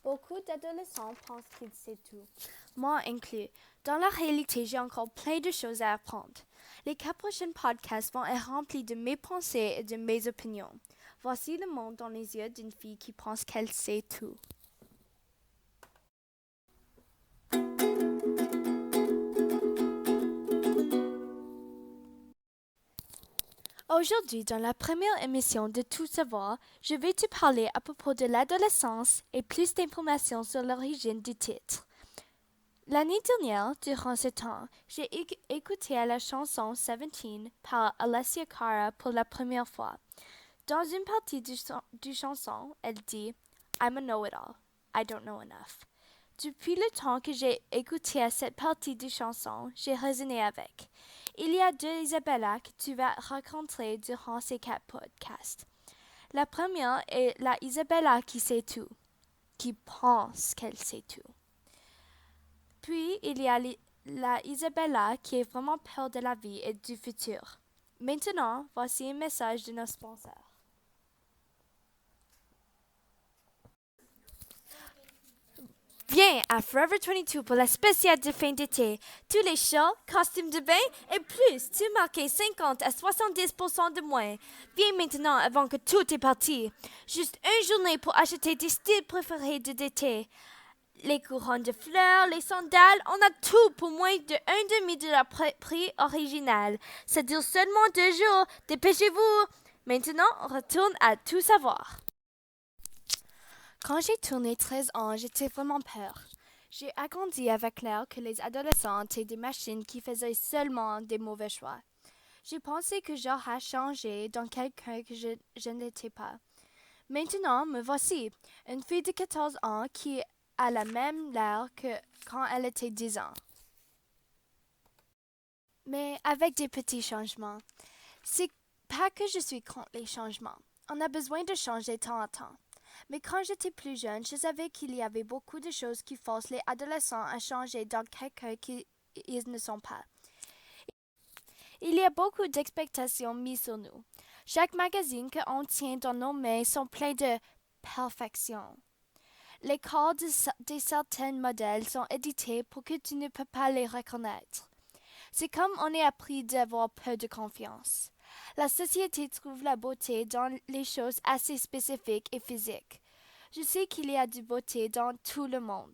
Beaucoup d'adolescents pensent qu'ils savent tout, moi inclus. Dans la réalité, j'ai encore plein de choses à apprendre. Les 4 prochains podcasts vont être remplis de mes pensées et de mes opinions. Voici le monde dans les yeux d'une fille qui pense qu'elle sait tout. Aujourd'hui, dans la première émission de Tout savoir, je vais te parler à propos de l'adolescence et plus d'informations sur l'origine du titre. L'année dernière, durant ce temps, j'ai écouté la chanson 17 par Alessia Cara pour la première fois. Dans une partie du chanson, elle dit « I'm a know-it-all. I don't know enough ». Depuis le temps que j'ai écouté cette partie du chanson, j'ai raisonné avec. Il y a 2 Isabella que tu vas rencontrer durant ces 4 podcasts. La première est la Isabella qui sait tout, qui pense qu'elle sait tout. Puis, il y a la Isabella qui est vraiment peur de la vie et du futur. Maintenant, voici un message de nos sponsors. Viens à Forever 22 pour la spéciale de fin d'été. Tous les shows, costumes de bain et plus, tu marques 50 à 70% de moins. Viens maintenant avant que tout est parti. Juste une journée pour acheter tes styles préférés de l'été. Les couronnes de fleurs, les sandales, on a tout pour moins de 1,5 de leur prix original. Ça dure seulement 2 jours. Dépêchez-vous. Maintenant, on retourne à tout savoir. Quand j'ai tourné 13 ans, j'étais vraiment peur. J'ai agrandi avec l'air que les adolescents étaient des machines qui faisaient seulement des mauvais choix. J'ai pensé que j'aurais changé dans quelqu'un que je n'étais pas. Maintenant, me voici, une fille de 14 ans qui a la même l'air que quand elle était 10 ans. Mais avec des petits changements. C'est pas que je suis contre les changements. On a besoin de changer de temps en temps. Mais quand j'étais plus jeune, je savais qu'il y avait beaucoup de choses qui forcent les adolescents à changer dans quelqu'un qu'ils ne sont pas. Il y a beaucoup d'expectations mises sur nous. Chaque magazine qu'on tient dans nos mains sont pleins de perfection. Les corps de certains modèles sont édités pour que tu ne peux pas les reconnaître. C'est comme on est appris d'avoir peu de confiance. La société trouve la beauté dans les choses assez spécifiques et physiques. Je sais qu'il y a du beauté dans tout le monde.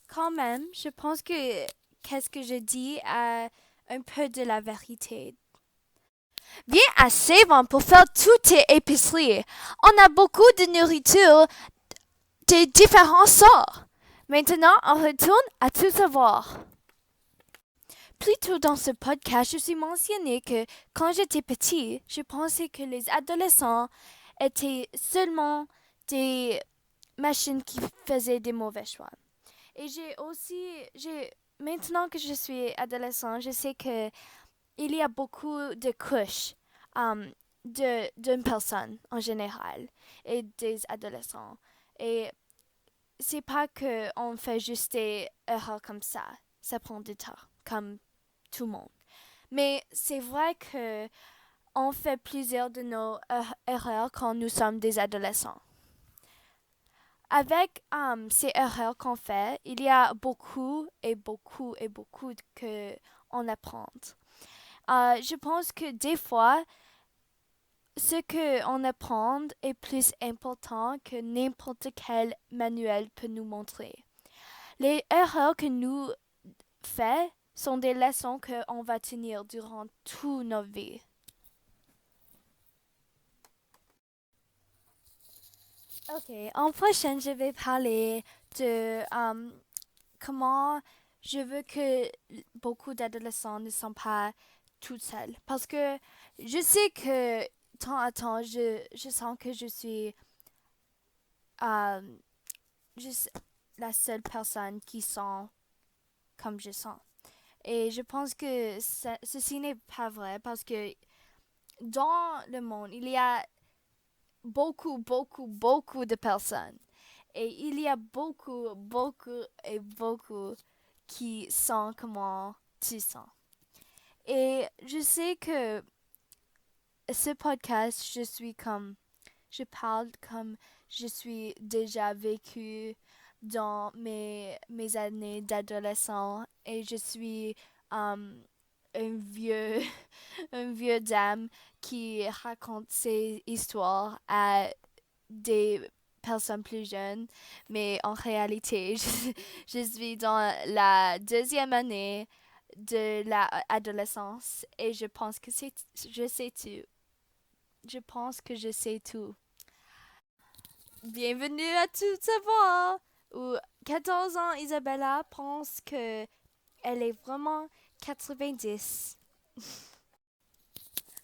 Quand même, je pense que qu'est-ce que je dis a un peu de la vérité. Viens à Save-On pour faire toutes tes épiceries. On a beaucoup de nourriture de différents sorts. Maintenant, on retourne à tout savoir. Plus tôt dans ce podcast, je suis mentionné que quand j'étais petit, je pensais que les adolescents étaient seulement des machines qui faisaient des mauvais choix. Et maintenant que je suis adolescent, je sais que il y a beaucoup de couches d'une personne en général et des adolescents. Et c'est pas que on fait juste des erreurs comme ça. Ça prend du temps, comme tout le monde. Mais c'est vrai que on fait plusieurs de nos erreurs quand nous sommes des adolescents. Avec ces erreurs qu'on fait, il y a beaucoup que on apprend. Je pense que des fois, ce qu'on apprend est plus important que n'importe quel manuel peut nous montrer. Les erreurs que nous faisons sont des leçons qu'on va tenir durant toute notre vie. Ok, en prochaine, je vais parler de comment je veux que beaucoup d'adolescents ne sont pas tout seuls. Parce que je sais que, temps à temps, je sens que je suis euh, juste la seule personne qui sent comme je sens. Et je pense que ceci n'est pas vrai parce que dans le monde, il y a beaucoup de personnes. Et il y a beaucoup qui sentent comment tu sens. Et je sais que ce podcast, je parle comme je suis déjà vécu dans mes années d'adolescent et je suis un vieux, un vieux dame qui raconte ses histoires à des personnes plus jeunes, mais en réalité, je suis dans la deuxième année de l'adolescence et je pense que je sais tout. Je pense que je sais tout. Bienvenue à Tout savoir! Où 14 ans, Isabella pense que elle est vraiment 90.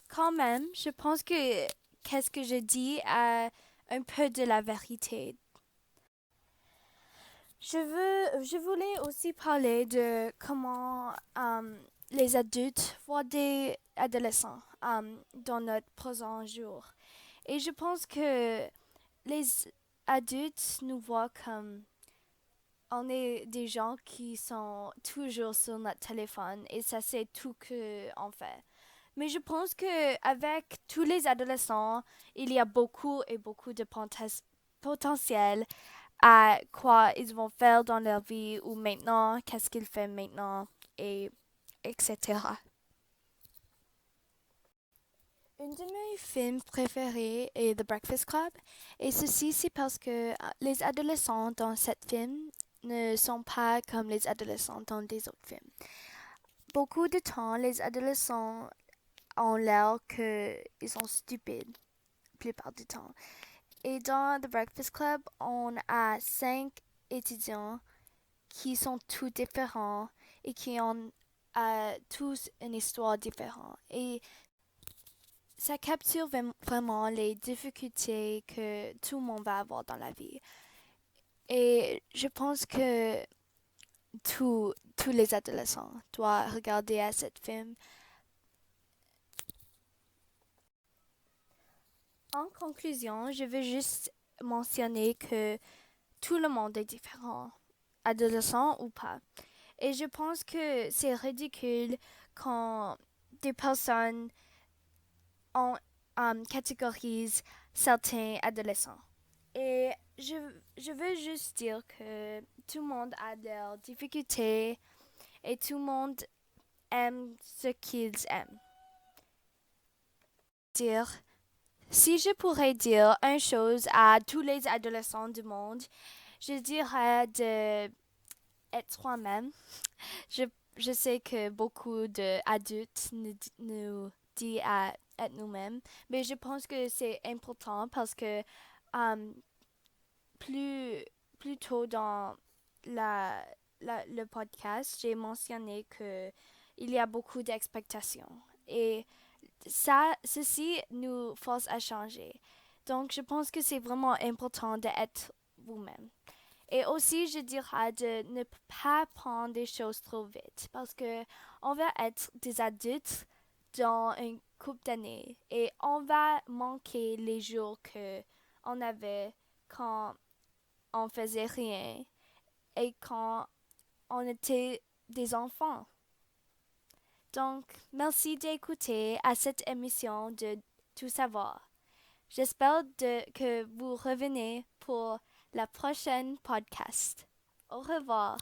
Quand même, je pense que qu'est-ce que je dis a un peu de la vérité. Je voulais aussi parler de comment les adultes voient des adolescents dans notre présent jour. Et je pense que les adultes nous voient comme on est des gens qui sont toujours sur notre téléphone et ça c'est tout que on fait. Mais je pense que avec tous les adolescents, il y a beaucoup et beaucoup de potentiel à quoi ils vont faire dans leur vie ou maintenant, qu'est-ce qu'ils font maintenant et etc. Un de mes films préférés est The Breakfast Club et ceci c'est parce que les adolescents dans cet film ne sont pas comme les adolescents dans les autres films. Beaucoup de temps, les adolescents ont l'air qu'ils sont stupides, la plupart du temps. Et dans The Breakfast Club, on a 5 étudiants qui sont tous différents et qui ont tous une histoire différente. Et ça capture vraiment les difficultés que tout le monde va avoir dans la vie. Et je pense que tous les adolescents doivent regarder à ce film. En conclusion, je veux juste mentionner que tout le monde est différent, adolescent ou pas. Et je pense que c'est ridicule quand des personnes catégorisent certains adolescents. Et je veux juste dire que tout le monde a leurs difficultés et tout le monde aime ce qu'ils aiment. Si je pourrais dire une chose à tous les adolescents du monde, je dirais de être soi-même. Je, je sais que beaucoup d'adultes nous disent à être nous-mêmes, mais je pense que c'est important parce que um, plus, plus tôt dans le podcast, j'ai mentionné que il y a beaucoup d'expectations et ceci nous force à changer. Donc, je pense que c'est vraiment important d'être vous-même. Et aussi, je dirais de ne pas prendre des choses trop vite parce que on va être des adultes dans une couple d'années et on va manquer les jours que on avait quand on faisait rien et quand on était des enfants. Donc, merci d'écouter à cette émission de Tout savoir. J'espère que vous revenez pour la prochaine podcast. Au revoir.